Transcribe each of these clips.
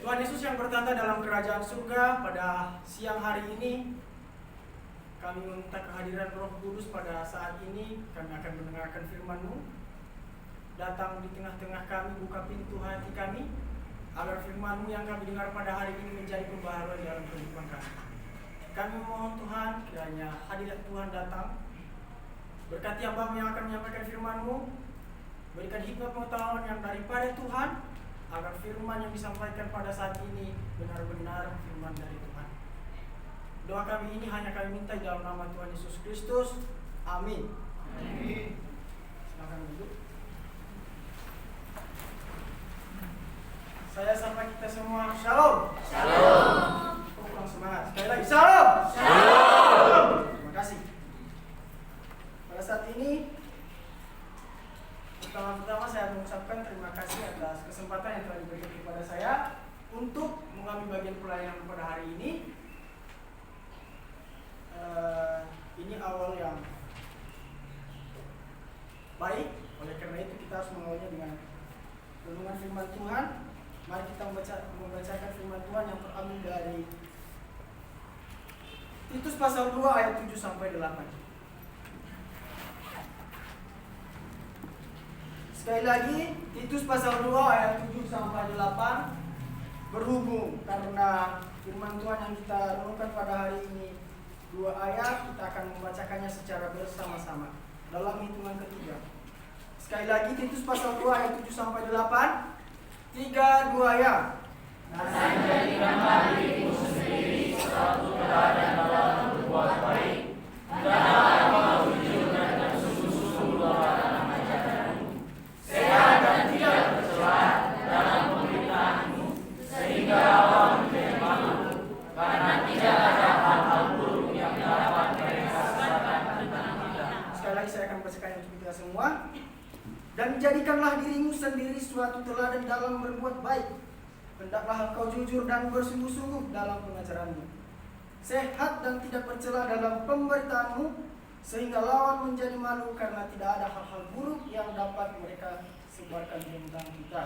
Tuhan Yesus yang bertata dalam kerajaan surga, pada siang hari ini kami meminta kehadiran Roh Kudus. Pada saat ini kami akan mendengarkan firman-Mu. Datang di tengah-tengah kami, buka pintu hati kami, agar firman-Mu yang kami dengar pada hari ini menjadi pembaharuan dalam kehidupan kami. Kami mohon Tuhan, kiranya hadirat Tuhan datang. Berkati hamba-Mu yang akan menyampaikan firman-Mu. Berikan hikmat pengetahuan yang daripada Tuhan, agar firman yang disampaikan pada saat ini benar-benar firman dari Tuhan. Doa kami ini hanya kami minta dalam nama Tuhan Yesus Kristus. Amin. Amin. Silakan duduk. Saya sapa kita semua. Shalom. Shalom. Kurang semangat. Sekali lagi. Shalom. Shalom. Terima kasih. Pada saat ini, pertama-tama saya mengucapkan terima kasih atas kesempatan yang telah diberikan kepada saya untuk mengambil bagian pelayanan pada hari ini. Ini awal yang baik, oleh karena itu kita harus mengawalnya dengan renungan firman Tuhan. Mari kita membacakan firman Tuhan yang terambil dari Titus pasal 2 ayat 7 sampai 8. Sekali lagi, Titus pasal 2 ayat 7 sampai 8 berhubung karena firman Tuhan yang kita renungkan pada hari ini 2 ayat, kita akan membacakannya secara bersama-sama dalam hitungan ketiga. Sekali lagi, Titus pasal 2 ayat 7 sampai 8, 3, 2 ya. Dan jadikanlah dirimu sendiri suatu teladan dalam berbuat baik, dalam mau jujur dan sungguh-sungguh dalam ajaranmu, sehat dan tidak tercela dalam pemberitaanmu, sehingga orang menjadi malu, karena tidak ada hal-hal buruk yang dapat mereka sesatkan tentang kita. Sekali lagi saya akan bacakan untuk kita semua. Dan jadikanlah dirimu sendiri suatu teladan dalam berbuat baik. Hendaklah engkau jujur dan bersungguh-sungguh dalam pengajaranmu, sehat dan tidak bercela dalam pemberitaanmu, sehingga lawan menjadi malu karena tidak ada hal-hal buruk yang dapat mereka sebarkan tentang kita.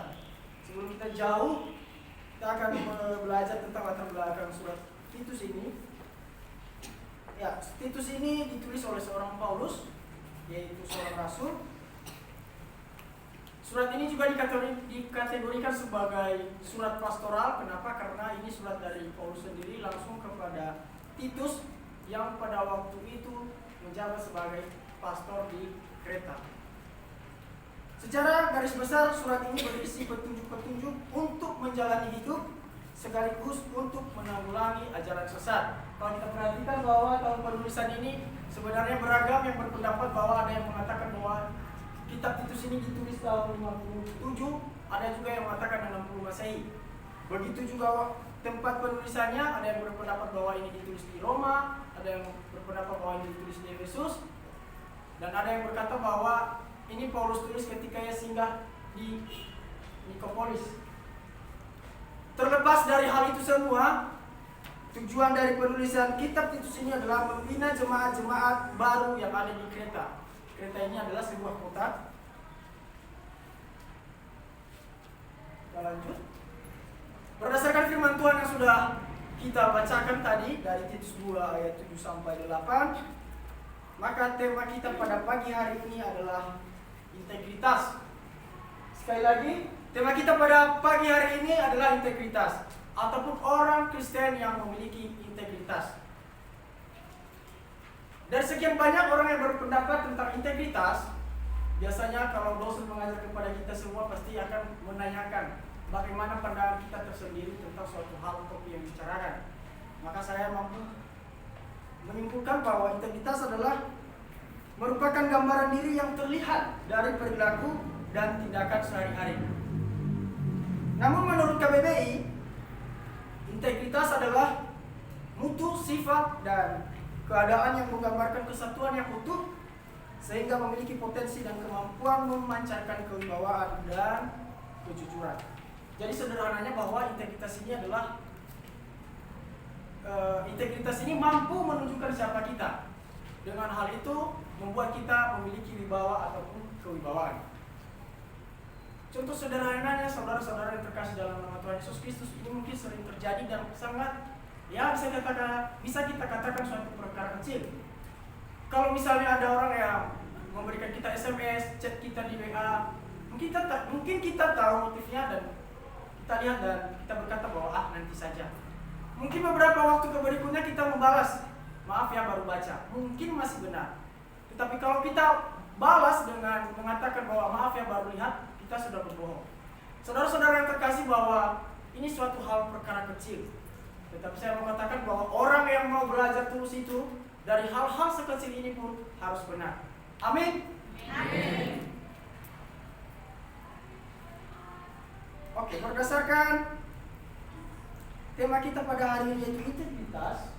Sebelum kita jauh, kita akan belajar tentang latar belakang surat Titus ini. Ya, Titus ini ditulis oleh seorang Paulus, yaitu seorang rasul. Surat ini juga dikategorikan sebagai surat pastoral. Kenapa? Karena ini surat dari Paulus sendiri langsung kepada Titus yang pada waktu itu menjabat sebagai pastor di Kreta. Secara garis besar, surat ini berisi petunjuk-petunjuk untuk menjalani hidup sekaligus untuk menanggulangi ajaran sesat. Kalau kita perhatikan bahwa tahun penulisan ini sebenarnya beragam, yang berpendapat bahwa ada yang mengatakan bahwa kitab Titus ini ditulis tahun 57, ada juga yang mengatakan 60 Masehi. Begitu juga tempat penulisannya, ada yang berpendapat bahwa ini ditulis di Roma, ada yang berpendapat bahwa ini ditulis di Efesus, dan ada yang berkata bahwa ini Paulus tulis ketika ia singgah di Nikopolis. Terlepas dari hal itu semua, tujuan dari penulisan kitab Titus ini adalah membina jemaat-jemaat baru yang ada di Kreta. Kreta ini adalah sebuah kota. Kita lanjut. Berdasarkan firman Tuhan yang sudah kita bacakan tadi dari Titus 2 ayat 7 sampai 8, maka tema kita pada pagi hari ini adalah integritas. Sekali lagi, tema kita pada pagi hari ini adalah integritas, ataupun orang Kristen yang memiliki integritas. Dari sekian banyak orang yang berpendapat tentang integritas, biasanya kalau dosen mengajar kepada kita semua pasti akan menanyakan bagaimana pandangan kita tersendiri tentang suatu hal topik yang dibicarakan. Maka saya mampu menyimpulkan bahwa integritas adalah merupakan gambaran diri yang terlihat dari perilaku dan tindakan sehari-hari. Namun menurut KBBI, integritas adalah mutu, sifat, dan keadaan yang menggambarkan kesatuan yang utuh sehingga memiliki potensi dan kemampuan memancarkan kewibawaan dan kejujuran. Jadi sederhananya bahwa integritas ini adalah integritas ini mampu menunjukkan siapa kita. Dengan hal itu membuat kita memiliki wibawa ataupun kewibawaan. Contoh sederhananya, saudara-saudara yang terkasih dalam nama Tuhan Yesus Kristus, ini mungkin sering terjadi dan sangat, ya bisa kita katakan suatu perkara kecil. Kalau misalnya ada orang yang memberikan kita SMS, chat kita di WA, mungkin kita tahu motifnya dan kita lihat dan kita berkata bahwa nanti saja. Mungkin beberapa waktu berikutnya kita membalas, maaf ya baru baca, mungkin masih benar. Tetapi kalau kita balas dengan mengatakan bahwa maaf ya baru lihat, kita sudah berbohong. Saudara-saudara yang terkasih, bahwa ini suatu hal perkara kecil. Tetapi saya mau katakan bahwa orang yang mau belajar terus itu, dari hal-hal sekecil ini pun harus benar. Amin. Amin. Oke, berdasarkan tema kita pada hari ini yaitu integritas.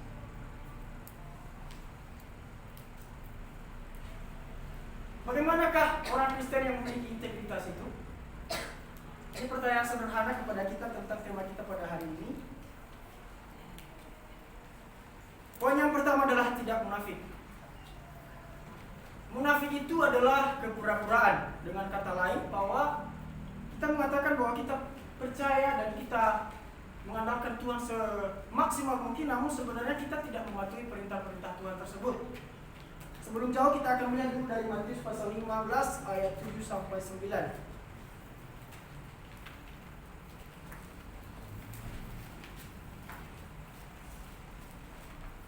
Bagaimanakah orang Kristen yang memiliki integritas itu? Ini pertanyaan sederhana kepada kita tentang tema kita pada hari ini. Poin yang pertama adalah tidak munafik. Munafik itu adalah kepura-puraan. Dengan kata lain, bahwa kita mengatakan bahwa kita percaya dan kita mengandalkan Tuhan semaksimal mungkin, namun sebenarnya kita tidak mematuhi perintah-perintah Tuhan tersebut. Sebelum jauh kita akan melihat dulu dari Matius pasal 15 ayat 7 sampai 9.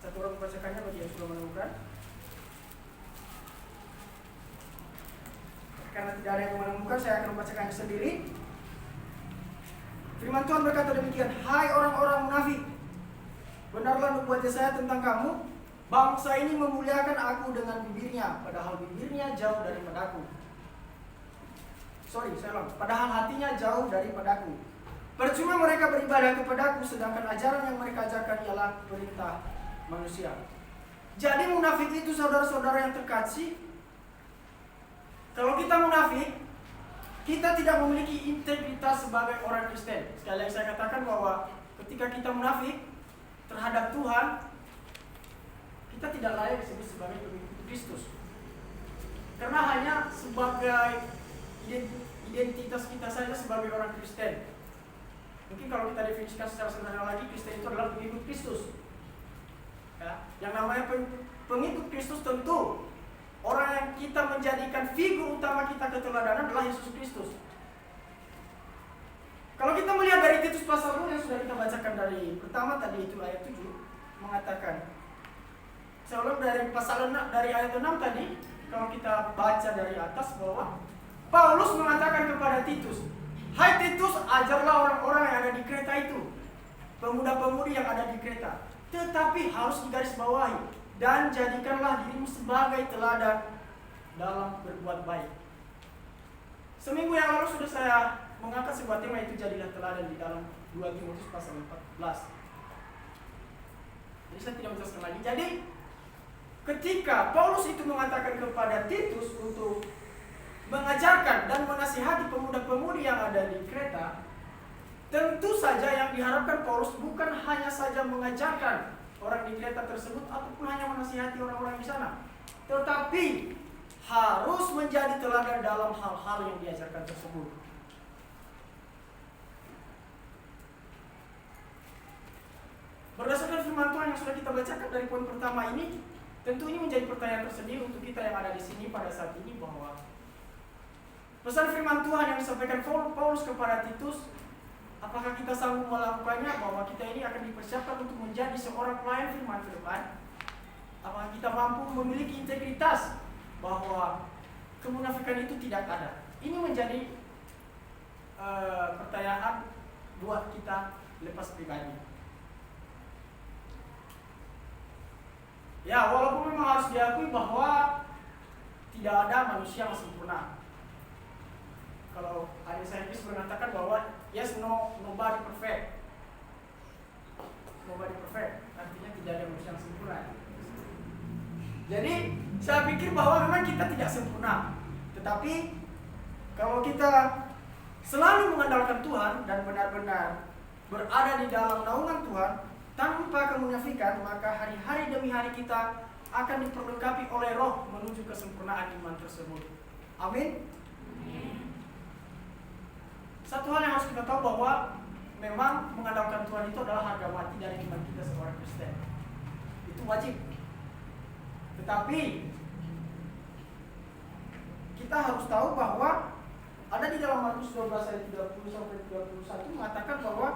Satu orang membacakannya bagi yang sudah menemukan. Karena tidak ada yang menemukan, saya akan membacakannya sendiri. Firman Tuhan berkata demikian, hai orang-orang munafik, benarlah nubuat Yesaya tentang kamu, bangsa ini memuliakan aku dengan bibirnya, padahal bibirnya jauh daripadaku. Padahal hatinya jauh daripadaku. Percuma mereka beribadah kepadaku, sedangkan ajaran yang mereka ajarkan ialah perintah manusia. Jadi munafik itu, saudara-saudara yang terkasih, kalau kita munafik, kita tidak memiliki integritas sebagai orang Kristen. Sekali lagi saya katakan bahwa ketika kita munafik terhadap Tuhan, kita tidak layak disebut sebagai pengikut Kristus. Karena hanya sebagai identitas kita saja sebagai orang Kristen. Mungkin kalau kita definisikan secara sederhana lagi, Kristen itu adalah pengikut Kristus. Ya, yang namanya pengikut Kristus tentu orang yang kita menjadikan figur utama kita keteladanan adalah Yesus Kristus. Kalau kita melihat dari Titus pasal 2 yang sudah kita bacakan dari pertama tadi itu ayat 7 mengatakan, saya ulang dari pasal 6, dari ayat 6 tadi, kalau kita baca dari atas bahwa Paulus mengatakan kepada Titus, hai Titus, ajarlah orang-orang yang ada di Kreta itu, pemuda-pemudi yang ada di Kreta, tetapi harus digarisbawahi, dan jadikanlah dirimu sebagai teladan dalam berbuat baik. Seminggu yang lalu sudah saya mengangkat sebuah tema, itu jadilah teladan di dalam 2 Timotius pasal 14. Jadi saya tidak menjelaskan lagi. Jadi ketika Paulus itu mengatakan kepada Titus untuk mengajarkan dan menasihati pemuda-pemudi yang ada di Kreta, tentu saja yang diharapkan Paulus bukan hanya saja mengajarkan orang di Kreta tersebut ataupun hanya menasihati orang-orang di sana, tetapi harus menjadi teladan dalam hal-hal yang diajarkan tersebut. Berdasarkan firman Tuhan yang sudah kita bacakan dari poin pertama ini, tentu ini menjadi pertanyaan tersendiri untuk kita yang ada di sini pada saat ini, bahwa pesan firman Tuhan yang disampaikan Paulus kepada Titus, apakah kita sanggup melakukannya, bahwa kita ini akan dipersiapkan untuk menjadi seorang pelayan firman ke depan? Apakah kita mampu memiliki integritas bahwa kemunafikan itu tidak ada? Ini menjadi pertanyaan buat kita lepas pribadi. Ya, walaupun memang harus diakui bahwa tidak ada manusia yang sempurna. Kalau ada saintis mengatakan bahwa yes, nobody perfect. Nobody perfect, artinya tidak ada manusia yang sempurna. Jadi saya pikir bahwa memang kita tidak sempurna, tetapi kalau kita selalu mengandalkan Tuhan dan benar-benar berada di dalam naungan Tuhan tanpa kemunafikan, maka hari-hari demi hari kita akan diperlengkapi oleh Roh menuju kesempurnaan iman tersebut. Amin. satu hal yang harus kita tahu bahwa memang mengandalkan Tuhan itu adalah harga mati dari iman kita seorang Kristen. Itu wajib. Tetapi kita harus tahu bahwa ada di dalam Markus 12 ayat 30 sampai 31 mengatakan bahwa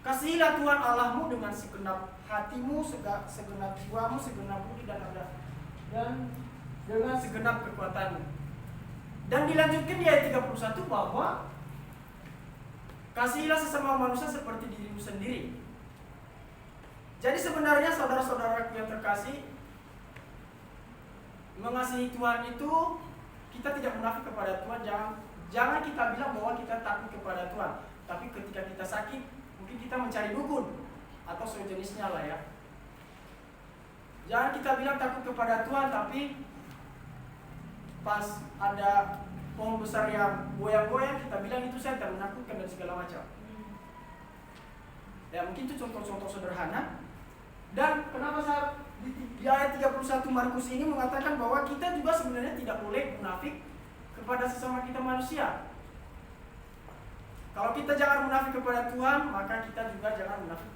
kasihilah Tuhan Allahmu dengan segenap hatimu, segenap jiwamu, segenap budi dan dengan segenap kekuatanmu. Dan dilanjutkan di ayat 31 bahwa kasihilah sesama manusia seperti dirimu sendiri. Jadi sebenarnya saudara-saudara yang terkasih, mengasihi Tuhan itu kita tidak munafik kepada Tuhan. Jangan kita bilang bahwa kita takut kepada Tuhan. Tapi ketika kita sakit, mungkin kita mencari dukun atau sejenisnya lah ya. Jangan kita bilang takut kepada Tuhan, tapi pas ada pohon besar yang goyang-goyang, kita bilang itu setan, menakutkan dan segala macam. Ya mungkin itu contoh-contoh sederhana. Dan kenapa saya di ayat 31 Markus ini mengatakan bahwa kita juga sebenarnya tidak boleh munafik kepada sesama kita manusia. Kalau kita jangan munafik kepada Tuhan, maka kita juga jangan munafik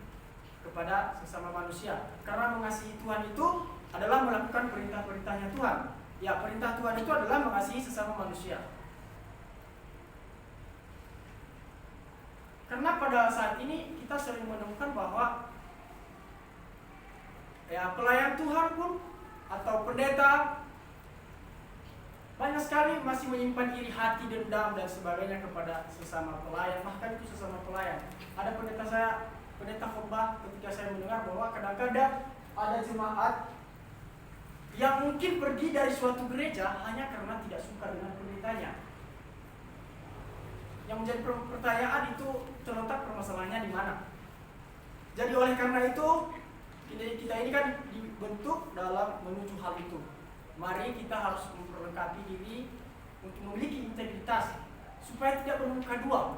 kepada sesama manusia. Karena mengasihi Tuhan itu adalah melakukan perintah-perintahnya Tuhan. Ya, perintah Tuhan itu adalah mengasihi sesama manusia. Karena pada saat ini kita sering menemukan bahwa ya pelayan Tuhan pun atau pendeta banyak sekali masih menyimpan iri hati, dendam dan sebagainya kepada sesama pelayan, bahkan itu sesama pelayan. Ada pendeta khotbah ketika saya mendengar bahwa kadang-kadang ada jemaat yang mungkin pergi dari suatu gereja hanya karena tidak suka dengan pendetanya. Yang menjadi pertanyaan itu terletak permasalahannya di mana. Jadi oleh karena itu kita ini kan dibentuk dalam menuju hal itu. Mari kita harus memperlengkapi diri untuk memiliki integritas supaya tidak bermuka dua,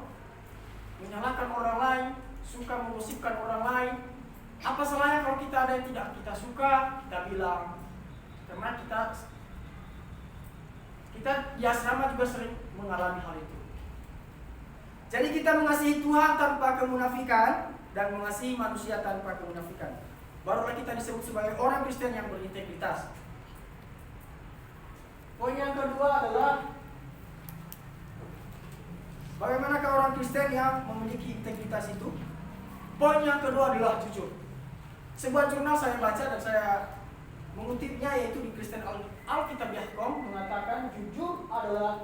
menyalahkan orang lain, suka menggosipkan orang lain. Apa salahnya kalau kita ada yang tidak kita suka, kita bilang. Karena kita di asrama juga sering mengalami hal itu. Jadi kita mengasihi Tuhan tanpa kemunafikan dan mengasihi manusia tanpa kemunafikan. Barulah kita disebut sebagai orang Kristen yang berintegritas. Poin yang kedua adalah bagaimanakah orang Kristen yang memiliki integritas itu? Poin yang kedua adalah jujur. Sebuah jurnal saya baca dan saya mengutipnya yaitu di Kristen Alkitabiah.com mengatakan jujur adalah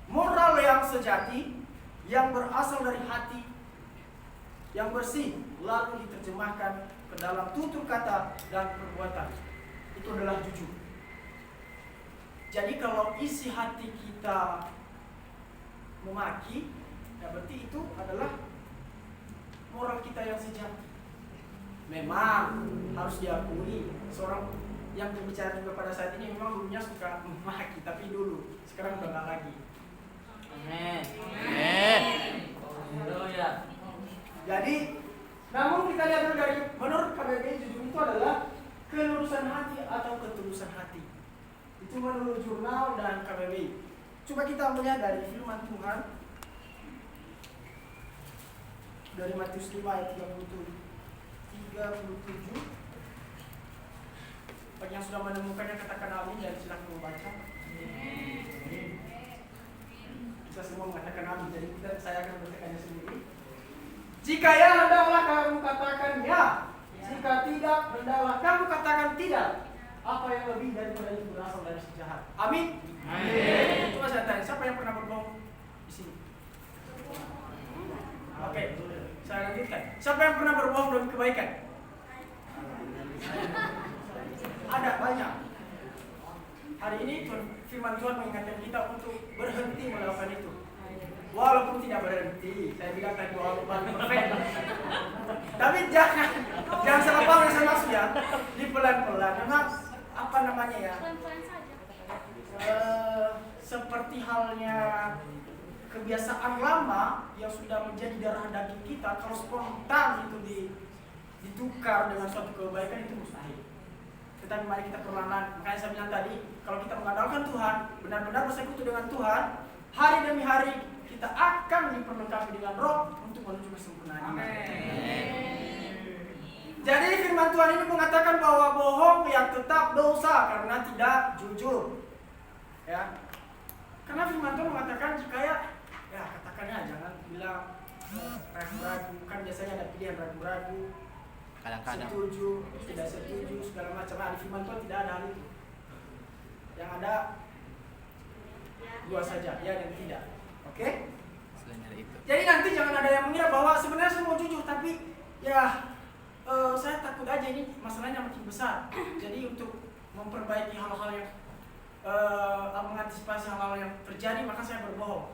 moral yang sejati yang berasal dari hati yang bersih lalu diterjemahkan ke dalam tutur kata dan perbuatan. Itu adalah jujur. Jadi kalau isi hati kita memaki, ya berarti itu adalah moral kita yang sejati. Memang harus diakui seorang yang berbicara juga pada saat ini memang dulunya suka memaki, tapi dulu sekarang udah nggak lagi. Amin. Amin. Haleluya. Jadi, namun kita lihat dari menurut KBBI jujur itu adalah kelurusan hati atau ketulusan hati. Itu menurut jurnal dan KBBI. Coba kita melihat dari firman Tuhan dari Matius 5 ayat 37. Bagi yang sudah menemukannya katakan amin dan silakan membaca. Kita semua mengatakan amin, jadi saya akan membacakannya sendiri. Jika ya, hendaklah kamu katakan ya. Jika tidak, hendaklah kamu katakan tidak. Apa yang lebih daripada itu berasal dari si jahat. Amin. Amin. Coba saya tanya, siapa yang pernah berbohong di sini? Oke, saya lanjutkan. Siapa yang pernah berbohong demi kebaikan? Ada banyak. Hari ini firman Tuhan mengingatkan kita untuk berhenti melakukan itu. Walaupun tidak berhenti, saya bilang tadi walaupun perfect. Tapi jangan salah paham yang saya maksud ya. Di pelan-pelan. Memang apa namanya ya? Seperti halnya kebiasaan lama yang sudah menjadi darah daging kita, kalau spontan itu ditukar dengan suatu kebaikan itu mustahil. tetapi mari kita perlahan. Makanya saya bilang tadi, kalau kita mengandalkan Tuhan, benar-benar bersekutu dengan Tuhan, hari demi hari kita akan diperlengkapi dengan Roh untuk menuju kesempurnaan. Jadi firman Tuhan ini mengatakan bahwa bohong yang tetap dosa karena tidak jujur. Ya. Karena firman Tuhan mengatakan jika ya katakannya jangan bilang ragu-ragu, kan biasanya ada pilihan ragu-ragu, Kadang-kadang. setuju, tidak setuju, segala macam. Nah, di firman Tuhan tidak ada hal itu. Yang ada dua saja, ya dan tidak. Oke? Selain dari itu. Jadi nanti jangan ada yang mengira bahwa sebenarnya saya mau jujur, tapi ya saya takut aja ini masalahnya makin besar. Jadi untuk memperbaiki hal-hal yang mengantisipasi hal-hal yang terjadi, maka saya berbohong.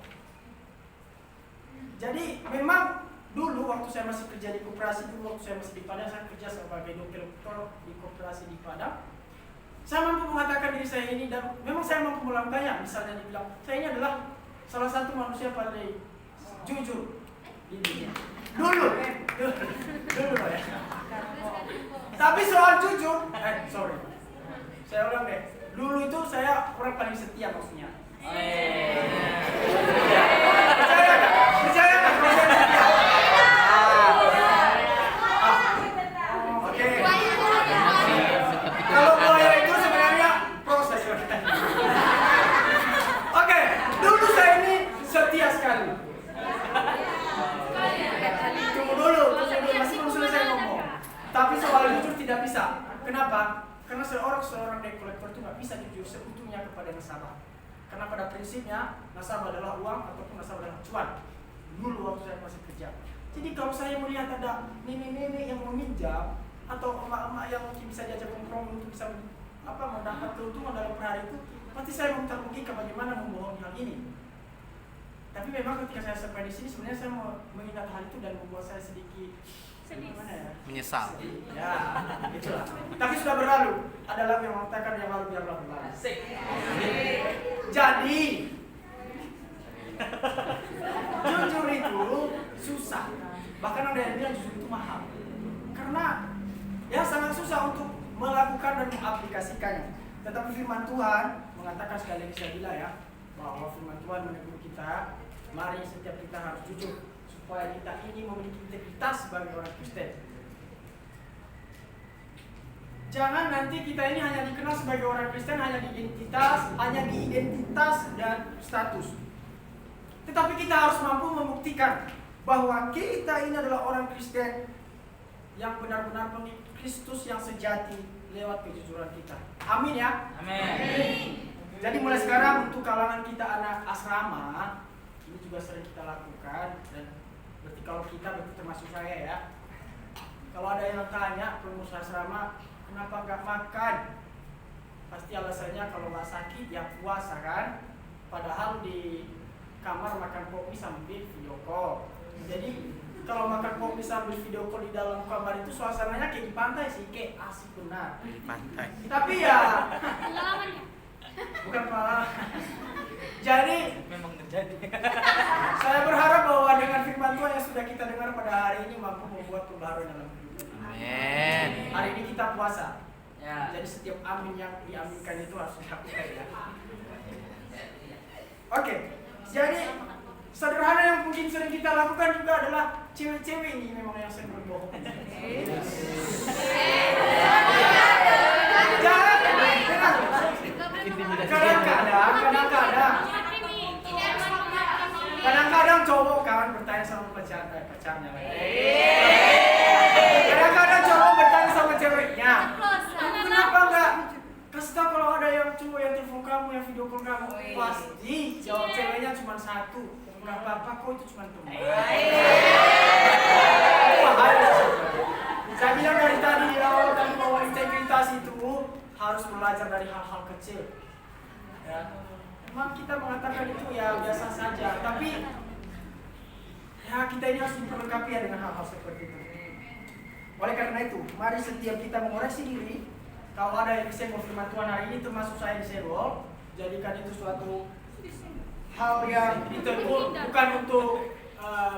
Jadi memang dulu waktu saya masih kerja di koperasi, dulu waktu saya masih di Padang, saya kerja sebagai dokter di koperasi di Padang. Saya mampu mengatakan diri saya ini, dan memang saya mampu melangkahnya. Misalnya dibilang, saya ini adalah salah satu manusia paling jujur di dunia. Dulu ya. Tapi soal jujur, sorry, saya ulang deh. Dulu itu saya orang paling setia maksudnya. Percaya nggak kalau saya setia? Oke. Kalau buaya itu sebenarnya proses. Oke, dulu saya ini setia sekali. Tunggu dulu, masih belum selesai ngomong. Tapi soal jujur tidak bisa. Kenapa? Karena seorang debt collector itu nggak bisa jujur seutuhnya kepada nasabah. Karena pada prinsipnya nasabah adalah uang ataupun nasabah adalah cuan. Dulu waktu saya masih kerja. Jadi kalau saya melihat ada nenek-nenek yang meminjam atau emak-emak yang mungkin bisa diajak kompromi untuk bisa mendapat keuntungan dalam per hari itu, pasti saya memutar-mutarkan bagaimana membohongi hal ini. Tapi memang ketika saya sampai di sini, sebenarnya saya mau mengingat hal itu dan membuat saya sedikit gimana ya? Menyesal. Ya, itulah. Tapi sudah berlalu. Ada lagu yang mengatakan yang lalu biarlah berlalu. Jadi jujur itu susah. Bahkan ada yang bilang jujur itu mahal. Karena ya sangat susah untuk melakukan dan mengaplikasikannya. Tetapi firman Tuhan mengatakan, sekali lagi saya bilang ya, bahwa firman Tuhan menegur kita, mari setiap kita harus jujur supaya kita ini memiliki integritas sebagai orang Kristen. Jangan nanti kita ini hanya dikenal sebagai orang Kristen hanya di identitas dan status. Tetapi kita harus mampu membuktikan bahwa kita ini adalah orang Kristen yang benar-benar pengikut Kristus yang sejati lewat kejujuran kita. Amin ya. Amin. Jadi mulai sekarang untuk kalangan kita anak asrama, ini juga sering kita lakukan, dan berarti kalau kita berarti termasuk saya ya. Kalau ada yang tanya pengurus asrama, kenapa nggak makan? Pasti alasannya kalau nggak sakit ya puasa kan. Padahal di kamar makan kopi sambil video call. Jadi kalau makan kopi sambil video call di dalam kamar itu suasananya kayak di pantai sih, kayak asik benar. Di pantai. Tapi ya bukan Pak. Jadi Memang terjadi. saya berharap bahwa dengan firman Tuhan yang sudah kita dengar pada hari ini mampu membuat pembaharuan dalam hidup. Amin. Hari ini kita puasa. Ya. Jadi setiap amin yang diaminkan itu harus dilakukan ya. Oke. Jadi sederhana yang mungkin sering kita lakukan juga adalah cewek-cewek ini memang yang sering berbohong. Jangan kadang-kadang cowok kan bertanya sama pacarnya. Kadang-kadang cowok bertanya sama ceweknya, kenapa enggak kasih tahu kalau ada yang cowok yang telepon kamu, yang video call kamu? Pasti jawab ceweknya cuma satu, nggak apa-apa kok, itu cuma teman. Saya bilang dari tadi di awal tadi bahwa integritas itu harus belajar dari hal-hal kecil. Ya. Memang kita mengatakan itu ya biasa saja, tapi ya kita ini harus diperlengkapi ya dengan hal-hal seperti itu. Oleh karena itu, mari setiap kita mengoreksi diri. Kalau ada yang disenggol firman Tuhan hari ini, termasuk saya disenggol, jadikan itu suatu hal yang ditegur, bukan untuk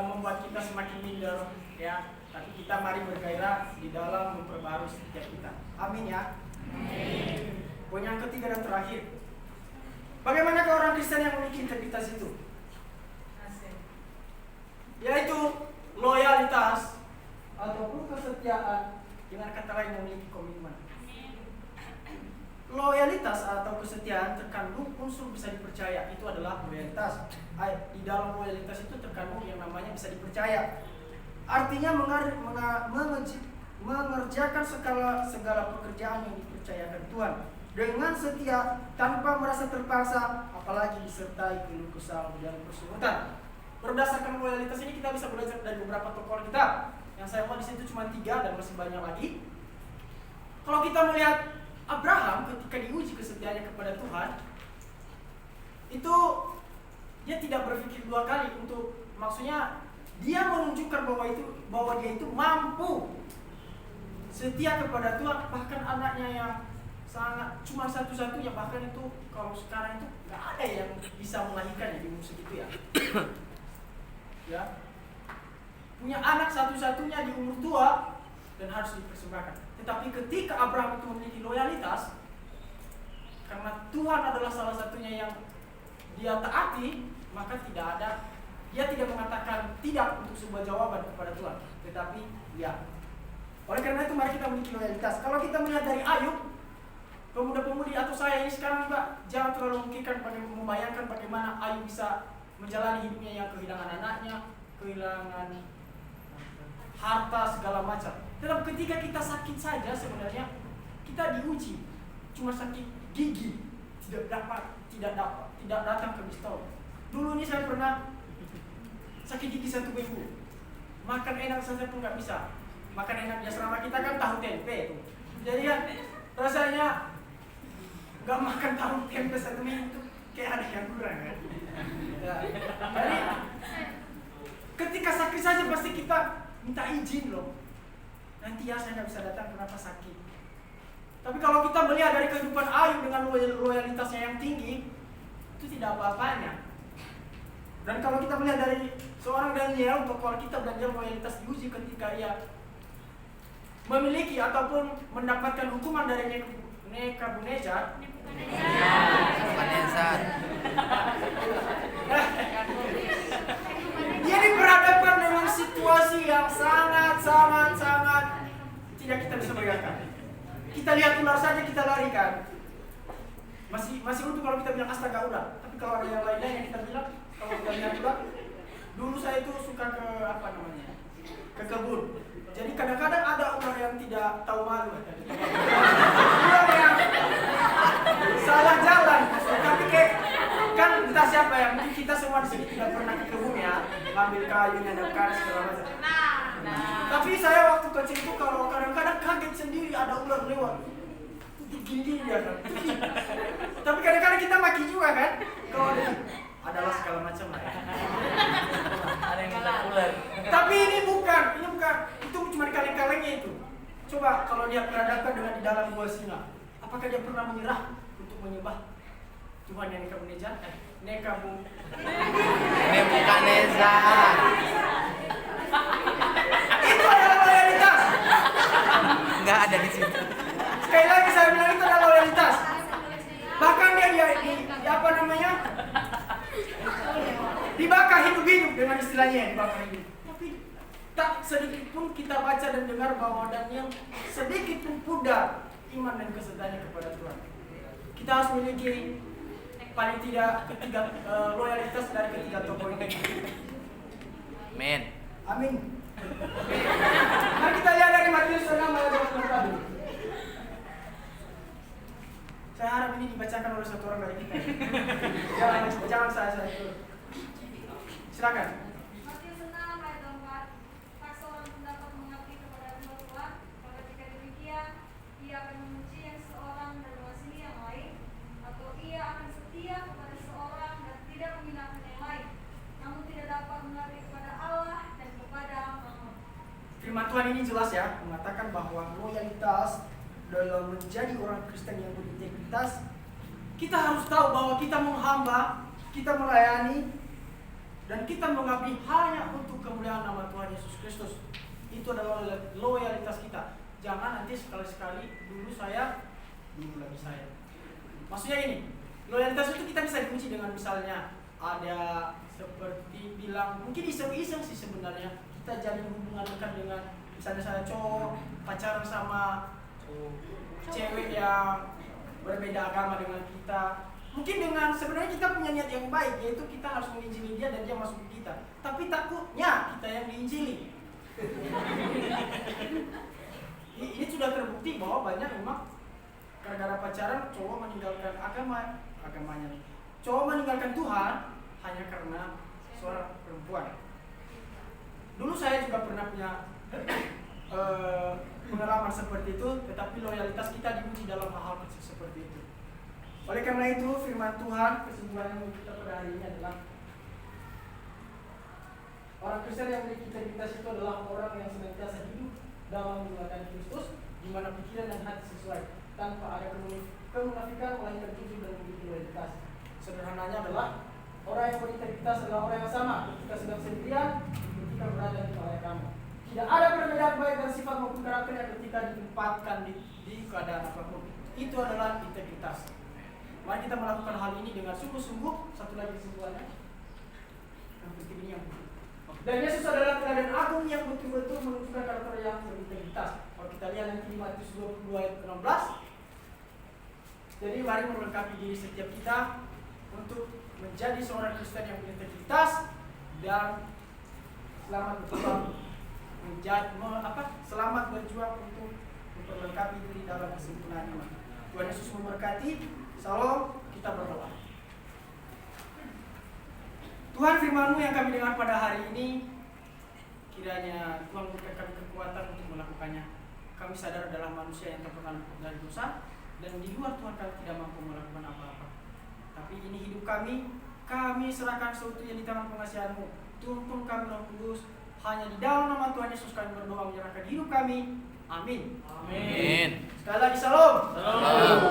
membuat kita semakin minder, ya. Tapi kita mari bergairah di dalam memperbarui setiap kita. Amin ya. Poin yang ketiga dan terakhir, bagaimanakah orang Kristen yang memiliki integritas itu? Yaitu loyalitas ataupun kesetiaan, dengan kata lain memiliki komitmen. Loyalitas atau kesetiaan terkandung unsur bisa dipercaya, itu adalah loyalitas. Di dalam loyalitas itu terkandung yang namanya bisa dipercaya. Artinya mengerjakan segala pekerjaan yang dipercayakan Tuhan dengan setia tanpa merasa terpaksa, apalagi disertai keluh kesah dan persungutan. Berdasarkan loyalitas ini kita bisa belajar dari beberapa tokoh kita. Yang saya mau di situ cuma 3 dan masih banyak lagi. Kalau kita melihat Abraham ketika diuji kesetiaannya kepada Tuhan, itu dia tidak berpikir 2 kali untuk, maksudnya dia menunjukkan bahwa dia itu mampu setia kepada Tuhan, bahkan anaknya yang sangat cuma satu-satunya, bahkan itu kalau sekarang itu nggak ada yang bisa melahirkan di umur segitu ya. Ya, punya anak satu-satunya di umur tua dan harus dipersembahkan. Tetapi ketika Abraham itu memiliki loyalitas, karena Tuhan adalah salah satunya yang dia taati, maka dia tidak mengatakan tidak untuk sebuah jawaban kepada Tuhan, tetapi ya. Oleh karena itu mari kita memiliki loyalitas. Kalau kita melihat dari Ayub, pemuda-pemudi atau saya ini sekarang Mbak, jangan terlalu membayangkan bagaimana Ayub bisa menjalani hidupnya yang kehilangan anaknya, kehilangan harta segala macam. Tetapi ketika kita sakit saja sebenarnya kita diuji, cuma sakit gigi tidak datang ke pistol. Dulu ini saya pernah sakit gigi 1 minggu, makan enak saja pun nggak bisa. Makan enak ya selama kita kan tahu tempe tuh. Jadi ya rasanya nggak makan tahu tempe 1 minggu kayak ada yang kurang kan. Ya. Jadi ketika sakit saja pasti kita minta izin loh. Nanti ya saya nggak bisa datang, kenapa sakit. Tapi kalau kita melihat dari kehidupan Ayub dengan loyalitasnya yang tinggi, itu tidak apa-apanya. Dan kalau kita melihat dari seorang Daniel, tokoh kita, Daniel loyalitas diuji ketika ia memiliki ataupun mendapatkan hukuman dari Nebukadnezar. Dia diperhadapkan dengan situasi yang sangat tidak kita bisa bayangkan. Kita lihat ular saja kita lari kan. Masih untung kalau kita bilang astaga ular. Tapi kalau ada yang lainnya yang kita bilang, kalau kita lihat ular, dulu saya itu suka ke ke kebun. Jadi kadang-kadang ada ular yang tidak tahu malu. Ular yang salah jalan. Tapi kayak kan entah siapa ya, mungkin kita semua di sini tidak pernah ke kebun ya, ngambil kayu, nyadapkan segala macam. Tapi saya waktu kecil itu kalau kadang-kadang kaget sendiri ada ular lewat. Gini dia kan. Tapi kadang-kadang kita maki juga kan. Kalau adalah segala macam lah ya. Ada yang minta ular. Tapi ini bukan, itu cuma kaleng-kalengnya itu. Coba kalau dia berhadapan dengan di dalam gua singa, apakah dia pernah menyerah untuk menyembah Tuhan yang Nebukadnezar? Nebukadnezar. Itu adalah loyalitas. Enggak ada di situ. Sekali lagi saya bilang itu adalah loyalitas. Bahkan dia dibakar hidup-hidup dengan istilahnya dibakar hidup. Tapi tak sedikit pun kita baca dan dengar bahwa Daniel sedikit pun pudar iman dan kesetiaannya kepada Tuhan. Kita harus memiliki paling tidak loyalitas dari ketiga tokoh ini. Amin. Amin. Mari kita lihat dari Matius 6 ayat 21. Saya harap ini dibacakan oleh satu orang dari kita. Jangan saya dulu. Silakan. Matius 6 ayat 24. Tak seorang pun dapat mengabdi kepada dua tuan, maka jika demikian ia akan membenci yang seorang dan mengasihi yang lain, atau ia akan setia kepada seorang dan tidak menghinakan yang lain, namun tidak dapat mengabdi kepada Allah dan kepada Mammon. Firman Tuhan ini jelas ya, mengatakan bahwa loyalitas dalam menjadi orang Kristen yang berintegritas, kita harus tahu bahwa kita menghamba, kita melayani, dan kita mengabdi hanya untuk kemuliaan nama Tuhan Yesus Kristus. Itu adalah loyalitas kita. Jangan nanti sekali-sekali, dulu saya dulu lagi saya. Maksudnya ini, loyalitas itu kita bisa diuji dengan misalnya ada seperti bilang, mungkin iseng-iseng sih sebenarnya, kita jalin hubungan dekat dengan misalnya saya cowok pacaran sama cewek yang berbeda agama dengan kita. Mungkin dengan sebenarnya kita punya niat yang baik, yaitu kita harus menginjili dia dan dia masuk ke kita. Tapi takutnya kita yang diinjili. Ini sudah terbukti bahwa banyak memang gara-gara pacaran cowok meninggalkan agamanya. Cowok meninggalkan Tuhan hanya karena seorang perempuan. Dulu saya juga pernah punya pengalaman seperti itu, tetapi loyalitas kita diuji dalam hal-hal kecil seperti itu. Oleh karena itu, firman Tuhan kesimpulan yang kita pada hari ini adalah orang Kristen yang memiliki integritas itu adalah orang yang senantiasa hidup dalam menggunakan Kristus, di mana pikiran dan hati sesuai, tanpa ada kemunafikan, melainkan jujur dan memiliki loyalitas. Sederhananya adalah orang yang berintegritas adalah orang yang sama ketika sedang sendirian, ketika berada di wilayah kamu. Tidak ada perbedaan baik dan sifat maupun karakternya ketika ditempatkan di keadaan apapun. Itu adalah integritas. Mari kita melakukan hal ini dengan sungguh-sungguh. Satu lagi kesimpulannya, yang penting ini yang penting. Dan Yesus adalah teladan agung yang betul-betul menunjukkan karakter yang berintegritas. Kalau kita lihat nanti di Matius 22 ayat 16. Jadi mari melengkapi diri setiap kita untuk menjadi seorang Kristen yang berintegritas dan selamat berjuang selamat berjuang untuk memperlengkapi diri dalam kesempurnaan iman. Tuhan Yesus memberkati. Salam, kita berdoa. Tuhan, firman-Mu yang kami dengar pada hari ini, kiranya Tuhan memberikan kekuatan untuk melakukannya. Kami sadar adalah manusia yang terpengaruh dari dosa, dan di luar Tuhan kami tidak mampu melakukan apa-apa. Tapi ini hidup kami serahkan seutuhnya di tangan pengasihan-Mu. Tuntun kami Roh Kudus, hanya di dalam nama Tuhan Yesus kami berdoa menyerahkan hidup kami. Amin. Amin. Sekali lagi salam. Salam.